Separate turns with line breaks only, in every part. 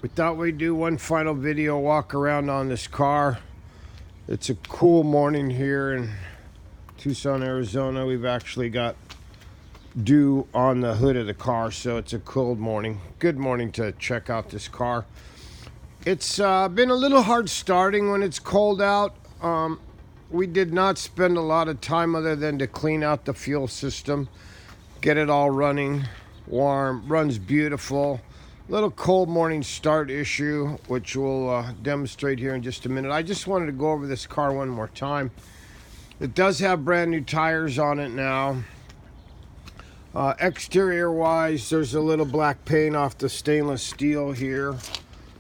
We thought we'd do one final video walk around on this car. It's a cool morning here in Tucson, Arizona. We've actually got dew on the hood of the car, so it's a cold morning. Good morning to check out this car. It's been a little hard starting when it's cold out. We did not spend a lot of time other than to clean out the fuel system, get it all running, warm, runs beautiful. Little cold morning start issue, which we'll demonstrate here in just a minute. I just wanted to go over this car one more time. It does have brand new tires on it now. Exterior wise, there's a little black paint off the stainless steel here.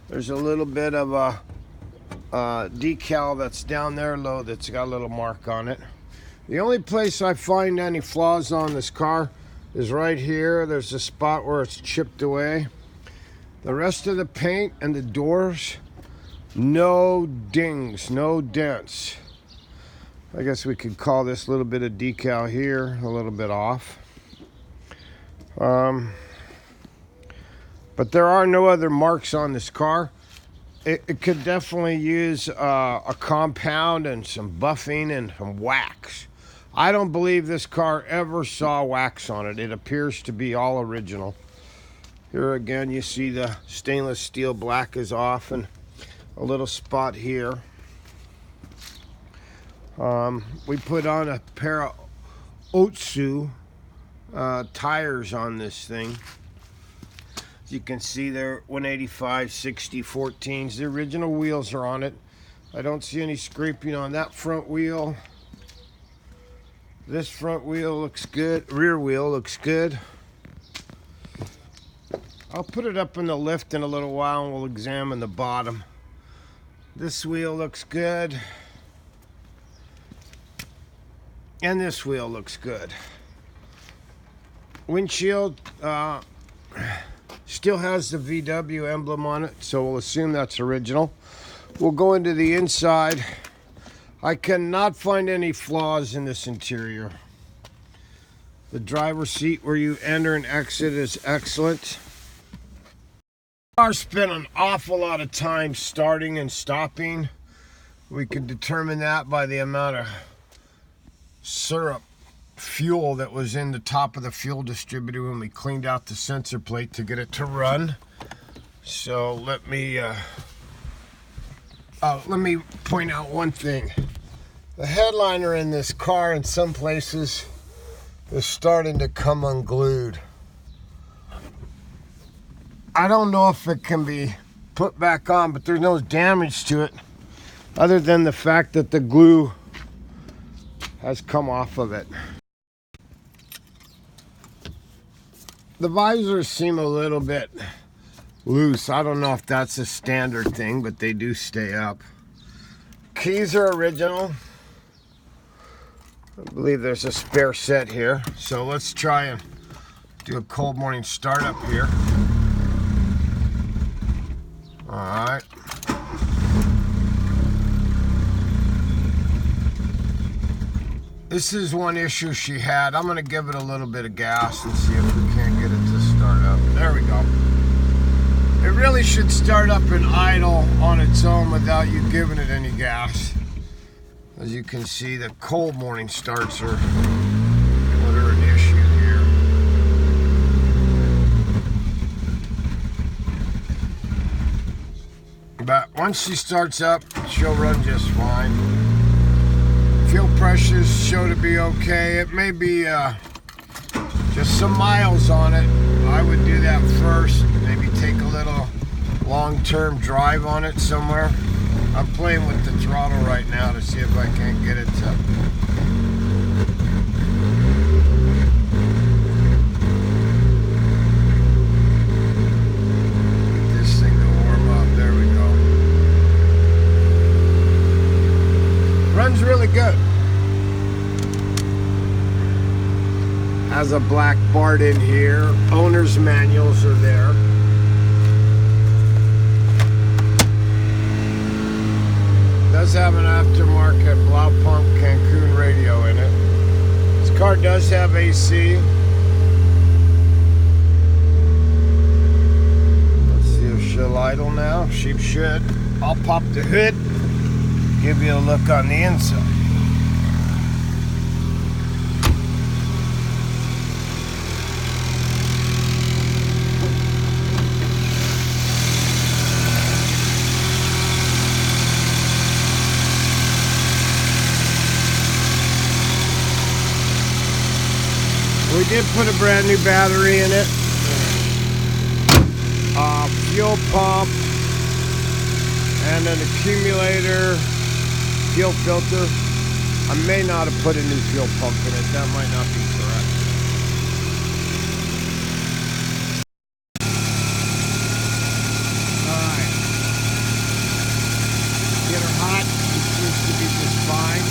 There's a little bit of a decal that's down there low that's got a little mark on it. The only place I find any flaws on this car is right here. There's a spot where it's chipped away. The rest of the paint and the doors, no dings, no dents. I guess we could call this a little bit of decal here, a little bit off. But there are no other marks on this car. It could definitely use a compound and some buffing and some wax. I don't believe this car ever saw wax on it. It appears to be all original. Here again, you see the stainless steel black is off and a little spot here. We put on a pair of Otsu tires on this thing. As you can see, they're 185 60 14s. The original wheels are on it. I don't see any scraping on that front wheel. This front wheel looks good. Rear wheel looks good. I'll put it up in the lift in a little while and we'll examine the bottom. This wheel looks good. And this wheel looks good. Windshield still has the VW emblem on it, so we'll assume that's original. We'll go into the inside. I cannot find any flaws in this interior. The driver's seat where you enter and exit is excellent. The car spent an awful lot of time starting and stopping. We could determine that by the amount of syrup fuel that was in the top of the fuel distributor when we cleaned out the sensor plate to get it to run. So let me point out one thing. The headliner in this car in some places is starting to come unglued. I don't know if it can be put back on, but there's no damage to it other than the fact that the glue has come off of it. The visors seem a little bit loose. I don't know if that's a standard thing, but they do stay up. Keys are original. I believe there's a spare set here. So let's try and do a cold morning startup here. All right. This is one issue she had. I'm gonna give it a little bit of gas and see if we can't get it to start up. There we go. It really should start up in idle on its own without you giving it any gas. As you can see, the cold morning starts are what are an issue here. But once she starts up, she'll run just fine. Fuel pressures show to be okay. It may be just some miles on it. I would do that first. Maybe take a little long-term drive on it somewhere. I'm playing with the throttle right now to see if I can't get it to get this thing to warm up. There we go. Runs really good. Has a black Bart in here. Owner's manuals are there. Does have an aftermarket Blaupump Cancun radio in it. This car does have AC. Let's see if she'll light idle now. She should. I'll pop the hood, give you a look on the inside. We did put a brand new battery in it. Fuel pump and an accumulator, fuel filter. I may not have put a new fuel pump in it. That might not be correct. Alright. Get her hot. It seems to be just fine.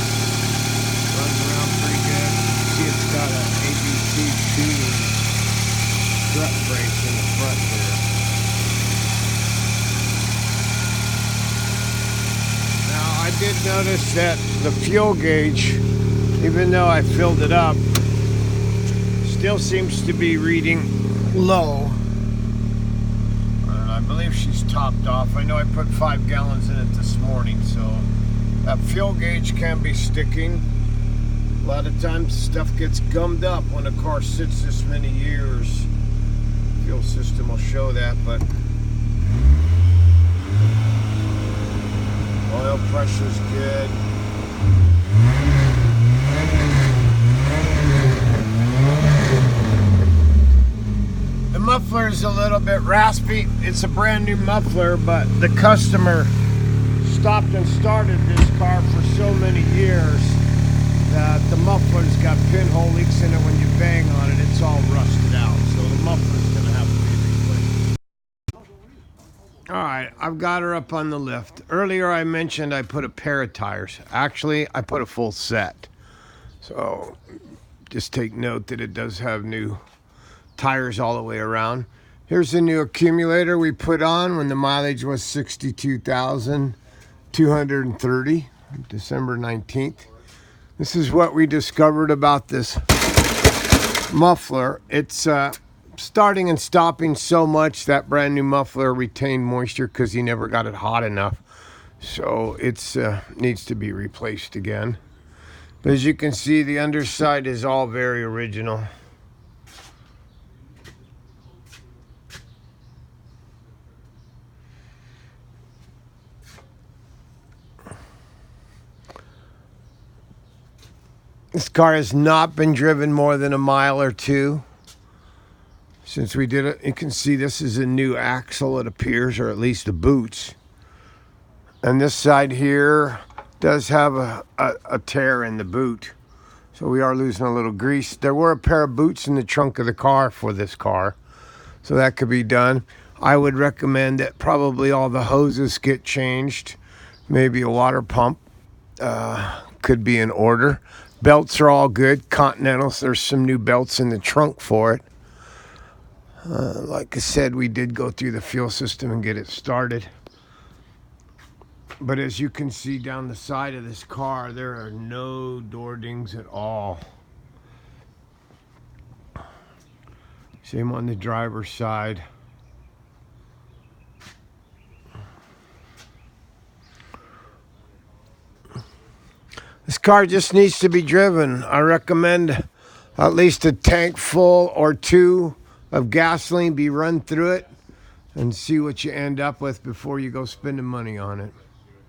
Runs around pretty good. See, it's got an ABC tuning strut brakes in the front there. I did notice that the fuel gauge, even though I filled it up, still seems to be reading low. I believe she's topped off. I know I put 5 gallons in it this morning, so that fuel gauge can be sticking. A lot of times stuff gets gummed up when a car sits this many years. Fuel system will show that, but oil pressure's good. The muffler is a little bit raspy. It's a brand new muffler, but the customer stopped and started this car for so many years that the muffler's got pinhole leaks in it. When you bang on it, it's all rusted out. So the muffler's gonna have to be replaced. Alright, I've got her up on the lift. Earlier I mentioned I put a pair of tires. Actually, I put a full set. So just take note that it does have new tires all the way around. Here's the new accumulator we put on when the mileage was 62,230, December 19th. This is what we discovered about this muffler. It's starting and stopping so much. That brand new muffler retained moisture because he never got it hot enough. So it's needs to be replaced again. But as you can see, the underside is all very original. This car has not been driven more than a mile or two since we did it. You can see this is a new axle, it appears, or at least the boots. And this side here does have a tear in the boot. So we are losing a little grease. There were a pair of boots in the trunk of the car for this car, so that could be done. I would recommend that probably all the hoses get changed. Maybe a water pump could be in order. Belts are all good. Continentals, there's some new belts in the trunk for it. Like I said, we did go through the fuel system and get it started. But as you can see down the side of this car, there are no door dings at all. Same on the driver's side. This car just needs to be driven. I recommend at least a tank full or two of gasoline be run through it and see what you end up with before you go spending money on it.